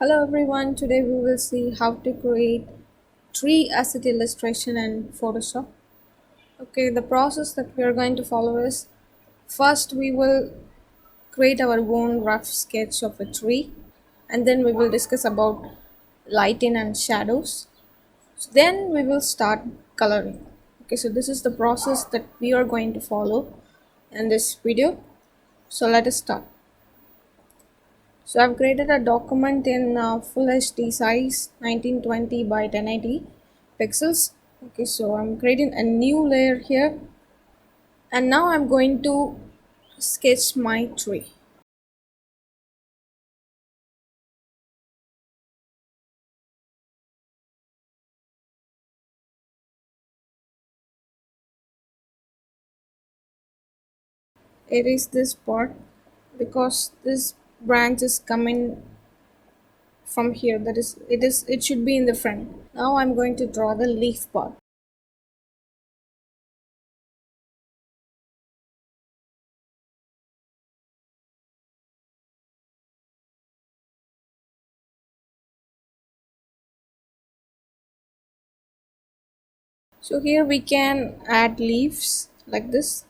Hello everyone, today we will see how to create tree asset illustration in Photoshop. Okay, the process that we are going to follow is first we will create our own rough sketch of a tree and then we will discuss about lighting and shadows. Then we will start coloring. Okay, so this is the process that we are going to follow in this video. So let us start. So I've created a document in full HD size 1920 by 1080 pixels. Okay, so I'm creating a new layer here and now I'm going to sketch my tree. It is this part because this branch is coming from here, that is it should be in the front. Now I'm going to draw the leaf part. So here we can add leaves like this.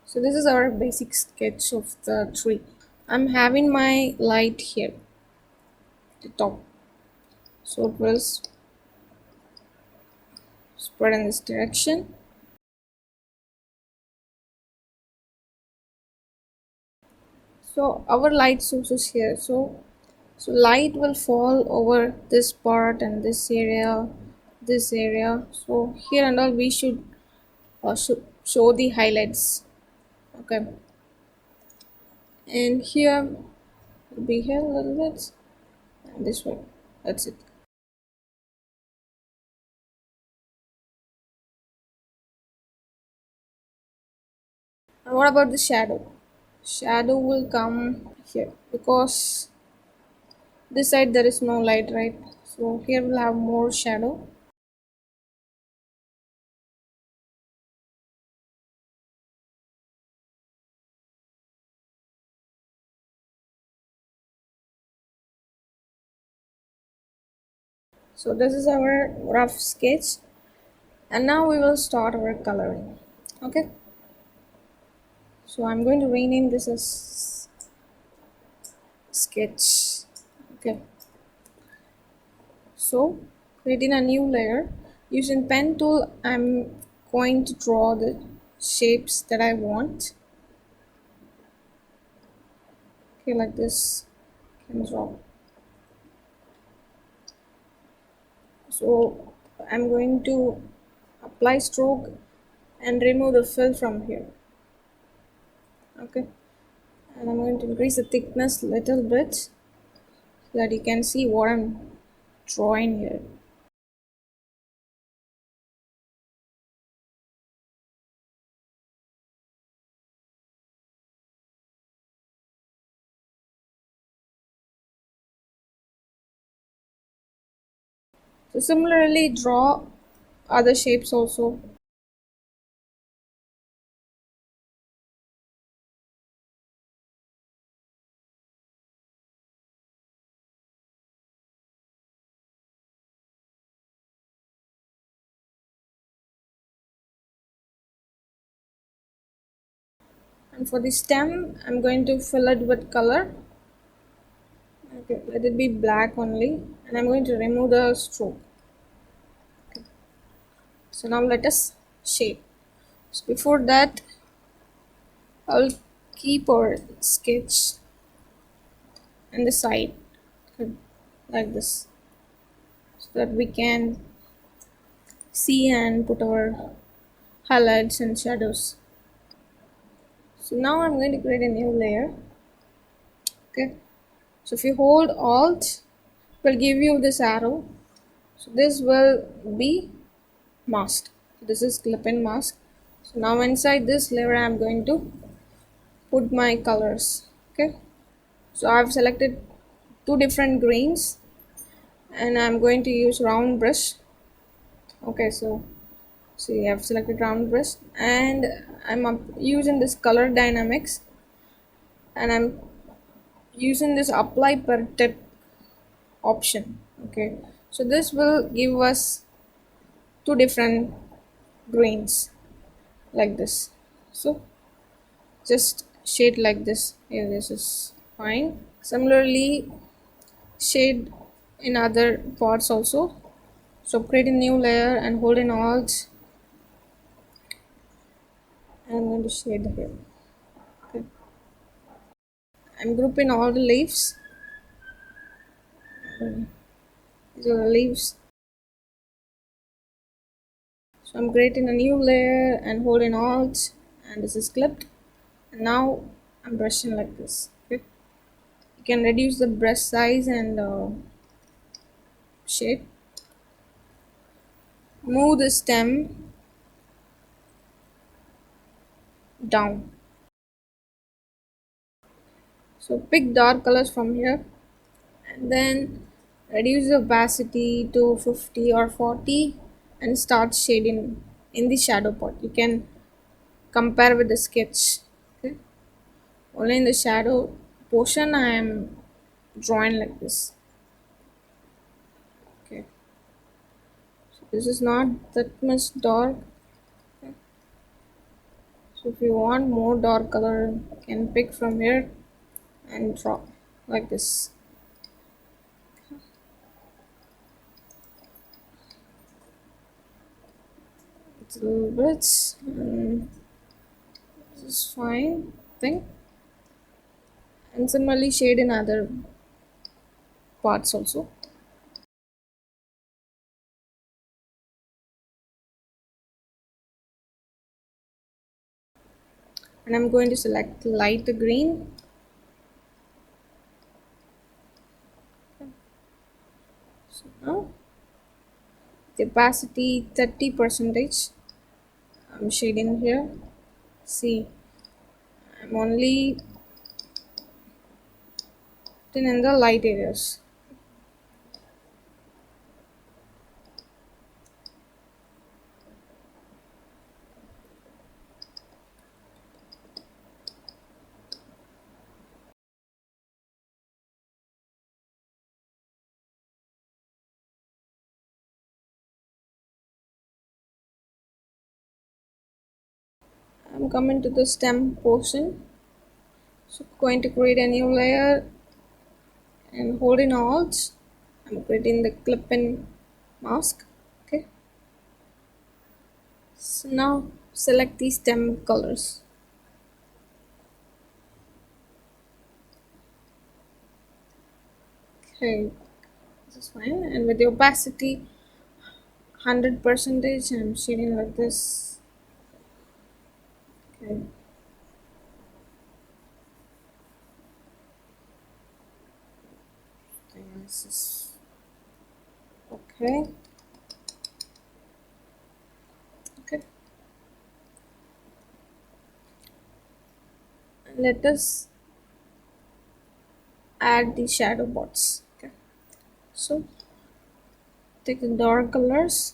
So this is our basic sketch of the tree. I'm having my light here, the top. So it will spread in this direction. So our light source is here. So light will fall over this part and this area, this area. So here and all we should show the highlights. Okay. And here will be here a little bit and this way. That's it. And what about the shadow? Shadow will come here because this side there is no light, right? So here we'll have more shadow. So this is our rough sketch and now we will start our coloring. Okay, so I'm going to rename this as sketch. Okay, so creating a new layer using pen tool, I'm going to draw the shapes that I want. Okay, like this can draw. So I'm going to apply stroke and remove the fill from here. Okay, and I'm going to increase the thickness little bit so that you can see what I'm drawing here. So similarly draw other shapes also. And for the stem I'm going to fill it with color. Okay, let it be black only and I'm going to remove the stroke. Okay. So now let us shape. So before that I'll keep our sketch on the side. Okay, like this so that we can see and put our highlights and shadows. So now I'm going to create a new layer. Okay, so if you hold alt it will give you this arrow. So this will be masked. So this is clip and mask. So now inside this layer I'm going to put my colors. Okay, so I've selected two different greens and I'm going to use round brush. Okay, so See, I've selected round brush, and I'm using this color dynamics, and I'm using this apply per tip option. Okay, so this will give us two different greens like this. So just shade like this. Yeah, this is fine. Similarly, shade in other parts also. So create a new layer and hold in alt, and I'm going to shade here. Okay. I'm grouping all the leaves. These are the leaves. So I'm creating a new layer and holding alt, and this is clipped. And now I'm brushing like this. Okay. You can reduce the brush size and shape. Move the stem down. So pick dark colors from here, and then reduce the opacity to 50 or 40 and start shading in the shadow part. You can compare with the sketch. Okay. Only in the shadow portion I am drawing like this. Okay. So this is not that much dark. Okay. So if you want more dark color, you can pick from here and draw like this. It's a little bit. This is fine. I think. And similarly shade in other parts also. And I'm going to select light green. So now the opacity 30 percentage. I'm shading here. See, I'm only in the light areas. I'm coming to the stem portion. So going to create a new layer and holding alt. I'm creating the clip and mask. Okay. So now select the stem colors. Okay, this is fine. And with the opacity 100 percentage, I'm shading like this. Okay. I think this is okay. Okay. And let us add the shadow bots. Okay. So take the dark colors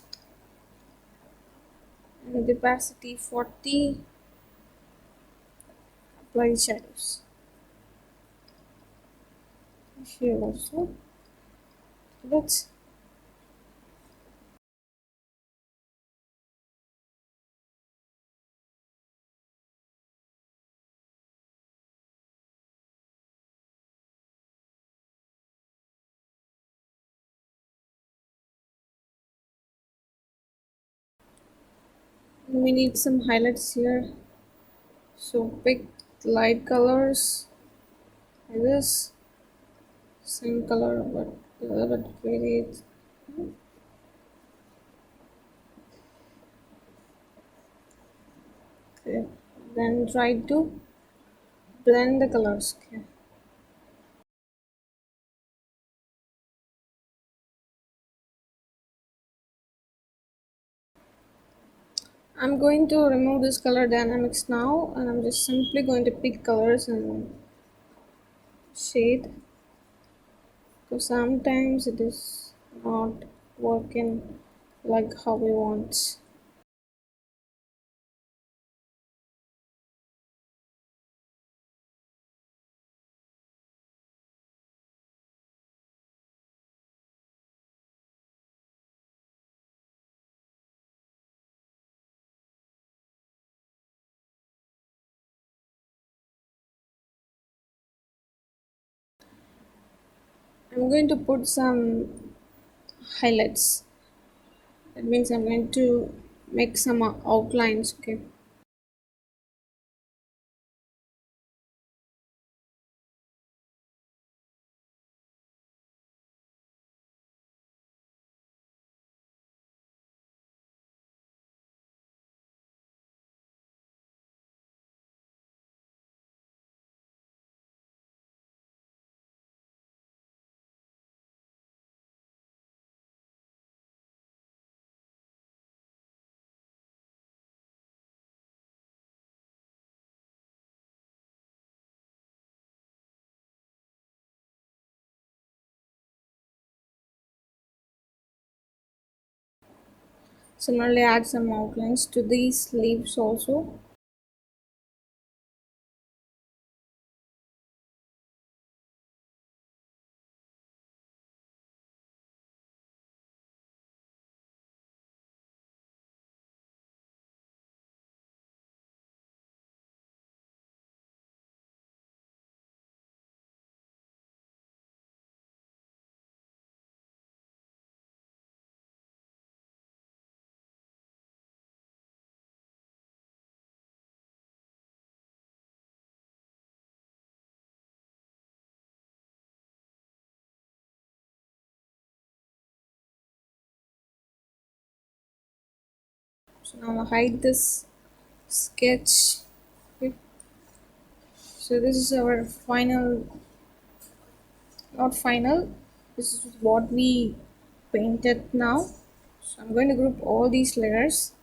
and the opacity 40. Apply shadows. Here also. Let's we need some highlights here. So pick light colors like this. Same color but a little bit varied. Okay. Then try to blend the colors. Okay. I'm going to remove this color dynamics now, and I'm just simply going to pick colors and shade, because sometimes it is not working like how we want. I'm going to put some highlights. That means I'm going to make some outlines. Okay. Similarly, add some outlines to these leaves also. So now I'll hide this sketch. Okay. So this is our final, not final. This is what we painted now. So I'm going to group all these layers.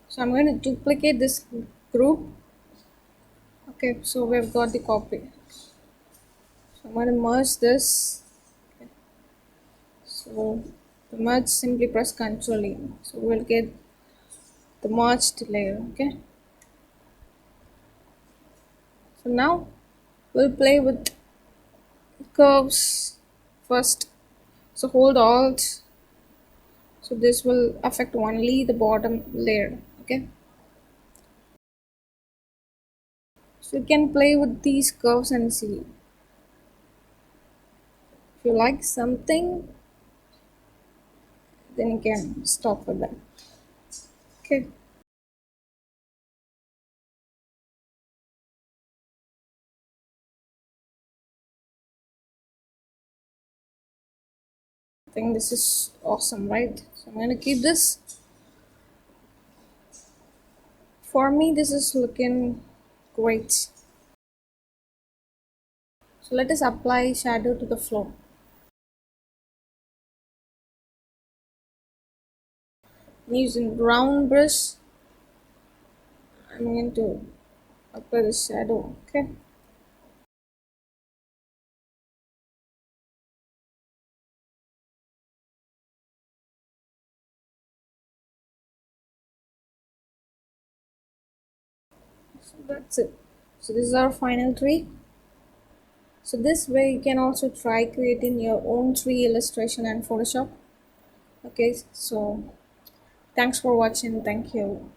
So I'm going to duplicate this group. Okay, so we've got the copy. So I'm going to merge this. Okay. So to merge, simply press Ctrl E. So we'll get the merged layer. Okay. So now we'll play with curves first. So hold Alt. So this will affect only the bottom layer. Okay. So you can play with these curves and see. If you like something, then you can stop with that. Okay. I think this is awesome, right? So I'm gonna keep this. For me, this is looking great. So let us apply shadow to the floor. I'm using brown brush. I'm going to apply the shadow. Okay. So that's it. So this is our final tree. So this way you can also try creating your own tree illustration and Photoshop. Okay, so thanks for watching. Thank you.